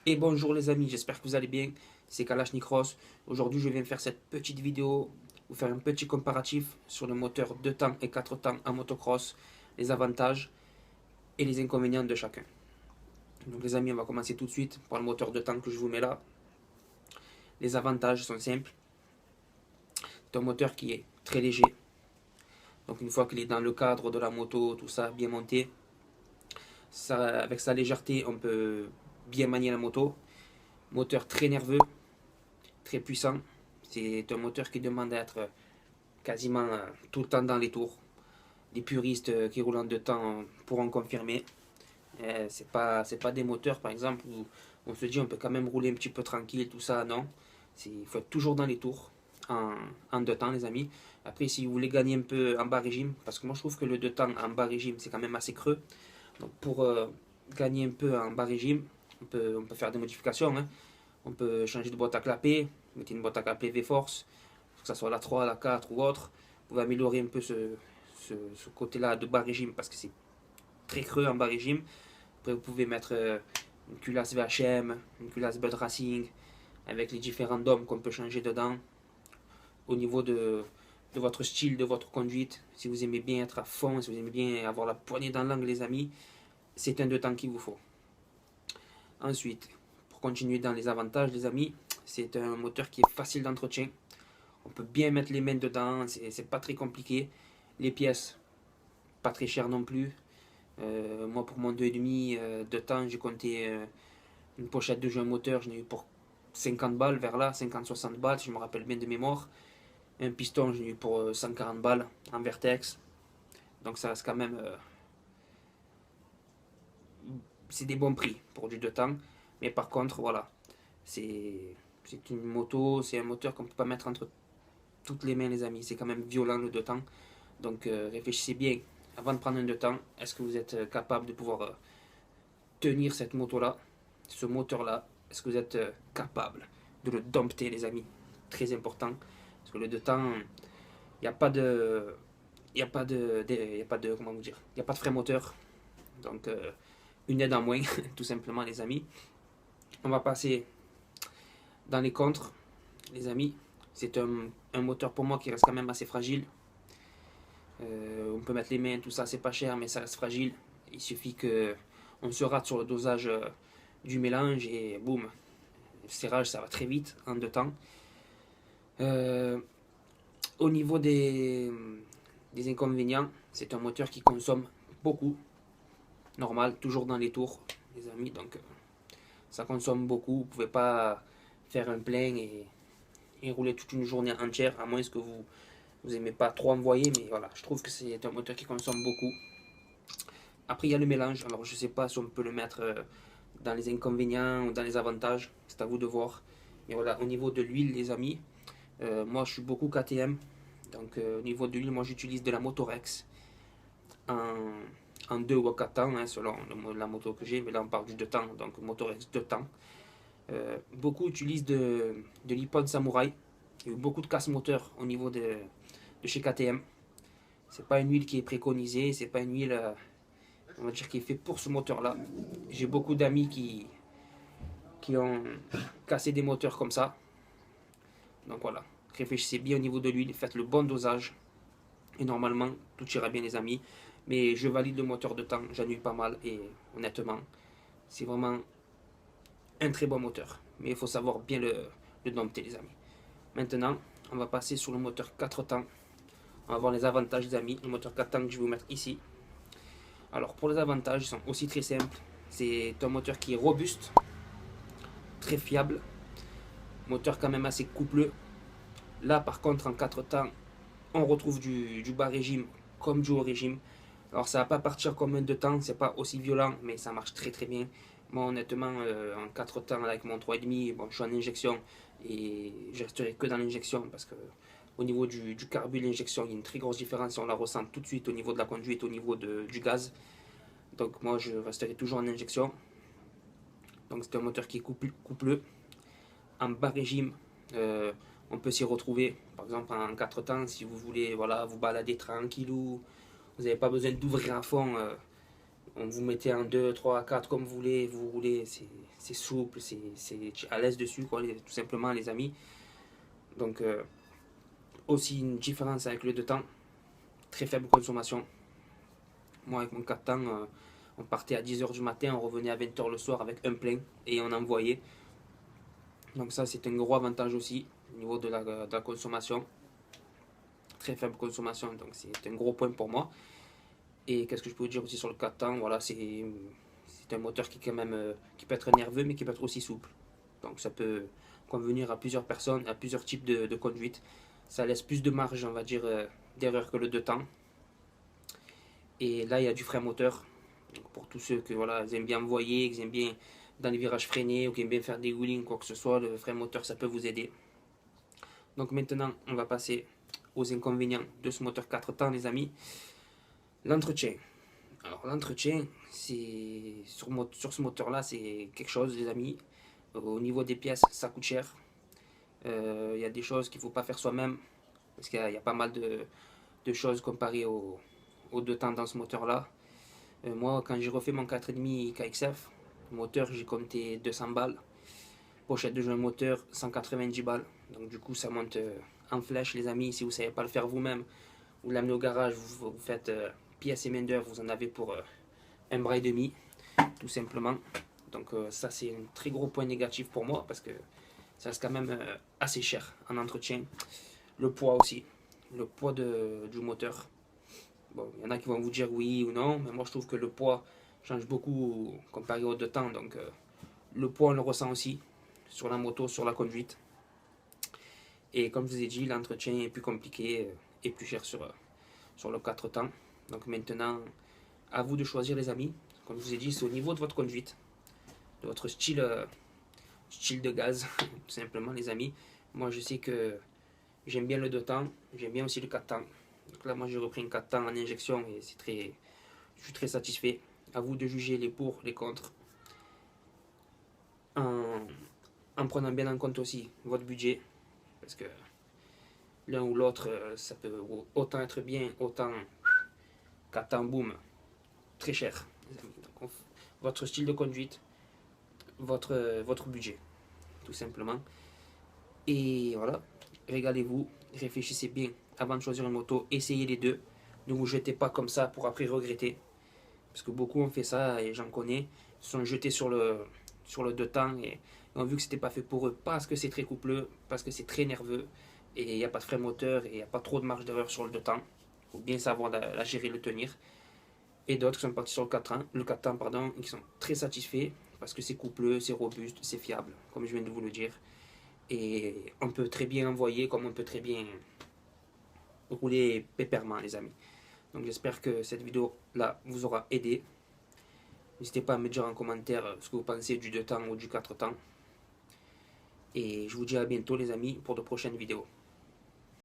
Et bonjour les amis, j'espère que vous allez bien, c'est Kalash Nikros. Aujourd'hui je viens faire cette petite vidéo, vous faire un petit comparatif sur le moteur 2 temps et 4 temps en motocross, les avantages et les inconvénients de chacun. Donc les amis, on va commencer tout de suite par le moteur 2 temps que je vous mets là. Les avantages sont simples, c'est un moteur qui est très léger, donc une fois qu'il est dans le cadre de la moto, tout ça bien monté, avec sa légèreté on peut bien manier la moto. Moteur très nerveux, très puissant. C'est un moteur qui demande à être quasiment tout le temps dans les tours. Les puristes qui roulent en 2 temps pourront confirmer. C'est pas des moteurs par exemple où on se dit on peut quand même rouler un petit peu tranquille, tout ça, non. Il faut être toujours dans les tours en 2 temps les amis. Après si vous voulez gagner un peu en bas régime, parce que moi je trouve que le 2 temps en bas régime c'est quand même assez creux. Donc pour gagner un peu en bas régime, on peut faire des modifications, hein. On peut changer de boîte à clapper, mettre une boîte à clapper V-Force, que ce soit la 3, la 4 ou autre. Vous pouvez améliorer un peu ce côté-là de bas régime parce que c'est très creux en bas régime. Après, vous pouvez mettre une culasse VHM, une culasse Bud Racing, avec les différents dômes qu'on peut changer dedans. Au niveau de votre style, de votre conduite, si vous aimez bien être à fond, si vous aimez bien avoir la poignée dans l'angle, les amis, c'est un 2 temps qu'il vous faut. Ensuite, pour continuer dans les avantages, les amis, c'est un moteur qui est facile d'entretien. On peut bien mettre les mains dedans, c'est pas très compliqué. Les pièces, pas très chères non plus. Moi, pour mon 2,5 de temps, j'ai compté une pochette de jeu moteur, j'en ai eu pour 50 balles vers là, 50-60 balles, si je me rappelle bien de mémoire. Un piston, j'en ai eu pour 140 balles en Vertex. Donc ça reste quand même. C'est des bons prix pour du 2 temps. Mais par contre, voilà, c'est une moto, c'est un moteur qu'on ne peut pas mettre entre toutes les mains, les amis. C'est quand même violent le 2 temps. Donc réfléchissez bien avant de prendre un 2 temps. Est-ce que vous êtes capable de pouvoir tenir cette moto-là, ce moteur-là? Est-ce que vous êtes capable de le dompter, les amis? Très important. Parce que le 2 temps, il n'y a pas de. Il n'y a pas de, y a pas de. Comment vous dire? Il n'y a pas de frein moteur. Donc, une aide en moins, tout simplement, les amis. On va passer dans les contres, les amis. C'est un moteur pour moi qui reste quand même assez fragile. On peut mettre les mains, tout ça, c'est pas cher, mais ça reste fragile. Il suffit que on se rate sur le dosage du mélange et boum, le serrage ça va très vite en 2 temps. Euh, Au niveau des inconvénients, c'est un moteur qui consomme beaucoup, normal, toujours dans les tours, les amis. Donc ça consomme beaucoup. Vous pouvez pas faire un plein et rouler toute une journée entière, à moins que vous aimez pas trop envoyer, mais voilà, je trouve que c'est un moteur qui consomme beaucoup. Après, il y a le mélange. Alors, je sais pas si on peut le mettre dans les inconvénients ou dans les avantages. C'est à vous de voir. Mais voilà, au niveau de l'huile, les amis, moi, je suis beaucoup KTM. Donc, au niveau de l'huile, moi, j'utilise de la Motorex en, en 2 ou 4 temps, hein, selon la moto que j'ai. Mais là, on parle du 2 temps, donc Motorex 2 temps. Beaucoup utilisent de l'Ippon Samurai. Il y a eu beaucoup de casse-moteur au niveau de chez KTM. C'est pas une huile qui est préconisée, c'est pas une huile, on va dire, qui est faite pour ce moteur-là. J'ai beaucoup d'amis qui ont cassé des moteurs comme ça. Donc voilà, réfléchissez bien au niveau de l'huile, faites le bon dosage. Et normalement, tout ira bien les amis. Mais je valide le moteur de temps, j'annule pas mal et honnêtement, c'est vraiment un très bon moteur. Mais il faut savoir bien le dompter les amis. Maintenant, on va passer sur le moteur 4 temps. On va voir les avantages des amis. Le moteur 4 temps que je vais vous mettre ici. Alors pour les avantages, ils sont aussi très simples. C'est un moteur qui est robuste, très fiable. Moteur quand même assez coupleux. Là par contre en 4 temps, on retrouve du bas régime comme du haut régime. Alors ça va pas partir comme un 2 temps, c'est pas aussi violent, mais ça marche très très bien. Moi honnêtement, en 4 temps avec mon 3,5, bon, je suis en injection et je resterai que dans l'injection parce que au niveau du carbu, l'injection, il y a une très grosse différence et on la ressent tout de suite au niveau de la conduite, au niveau du gaz. Donc moi je resterai toujours en injection. Donc c'est un moteur qui est coupleux. En bas régime, on peut s'y retrouver. Par exemple en 4 temps, si vous voulez voilà, vous balader tranquillou, vous n'avez pas besoin d'ouvrir à fond Vous mettez en 2, 3, 4 comme vous roulez, c'est souple, c'est à l'aise dessus, quoi, tout simplement les amis. Donc aussi une différence avec le 2 temps, très faible consommation. Moi avec mon 4 temps, on partait à 10h du matin, on revenait à 20h le soir avec un plein et on envoyait. Donc ça c'est un gros avantage aussi au niveau de la consommation. Très faible consommation, donc c'est un gros point pour moi. Et qu'est-ce que je peux vous dire aussi sur le 4 temps, voilà, c'est un moteur qui, quand même, qui peut être nerveux mais qui peut être aussi souple. Donc ça peut convenir à plusieurs personnes, à plusieurs types de conduite. Ça laisse plus de marge, on va dire, d'erreur que le 2 temps. Et là, il y a du frein moteur. Donc pour tous ceux que voilà, ils aiment bien envoyer, qu'ils aiment bien dans les virages freinés ou qui aiment bien faire des wheelings, quoi que ce soit, le frein moteur, ça peut vous aider. Donc maintenant, on va passer aux inconvénients de ce moteur 4 temps, les amis. L'entretien. Alors l'entretien, c'est sur ce moteur-là, c'est quelque chose, les amis. Au niveau des pièces, ça coûte cher. Il y a des choses qu'il ne faut pas faire soi-même, parce qu'il y a pas mal de choses comparées aux 2 temps dans ce moteur-là. Moi, quand j'ai refait mon 4,5 KXF, moteur, j'ai compté 200 balles. Pochette de joint moteur, 190 balles. Donc du coup, ça monte en flèche, les amis. Si vous ne savez pas le faire vous-même, vous l'amenez au garage, vous faites pièces et main d'œuvre, vous en avez pour un bras et demi, tout simplement. Donc ça, c'est un très gros point négatif pour moi, parce que ça reste quand même assez cher en entretien. Le poids aussi, le poids du moteur. Bon, il y en a qui vont vous dire oui ou non, mais moi je trouve que le poids change beaucoup comparé au 2 temps. Donc le poids on le ressent aussi sur la moto, sur la conduite. Et comme je vous ai dit, l'entretien est plus compliqué et plus cher sur le 4 temps. Donc maintenant, à vous de choisir, les amis. Comme je vous ai dit, c'est au niveau de votre conduite, de votre style de gaz, tout simplement, les amis. Moi je sais que j'aime bien le 2 temps, j'aime bien aussi le 4 temps. Donc là, moi j'ai repris un 4 temps en injection et je suis très satisfait. À vous de juger les pour, les contre, en prenant bien en compte aussi votre budget, parce que l'un ou l'autre, ça peut autant être bien, autant 4 temps, boum, très cher, les amis. Donc, votre style de conduite, votre budget, tout simplement. Et voilà, régalez-vous, réfléchissez bien avant de choisir une moto, essayez les deux. Ne vous jetez pas comme ça pour après regretter. Parce que beaucoup ont fait ça, et j'en connais, ils se sont jetés sur le 2 temps et ont vu que c'était pas fait pour eux, parce que c'est très coupleux, parce que c'est très nerveux, et il n'y a pas de frein moteur, et il n'y a pas trop de marge d'erreur sur le 2 temps. Il faut bien savoir la gérer, le tenir. Et d'autres qui sont partis sur le 4 temps, pardon, et qui sont très satisfaits, parce que c'est coupleux, c'est robuste, c'est fiable, comme je viens de vous le dire. Et on peut très bien envoyer, comme on peut très bien rouler pépèrement, les amis. Donc j'espère que cette vidéo là vous aura aidé. N'hésitez pas à me dire en commentaire ce que vous pensez du 2 temps ou du 4 temps. Et je vous dis à bientôt, les amis, pour de prochaines vidéos.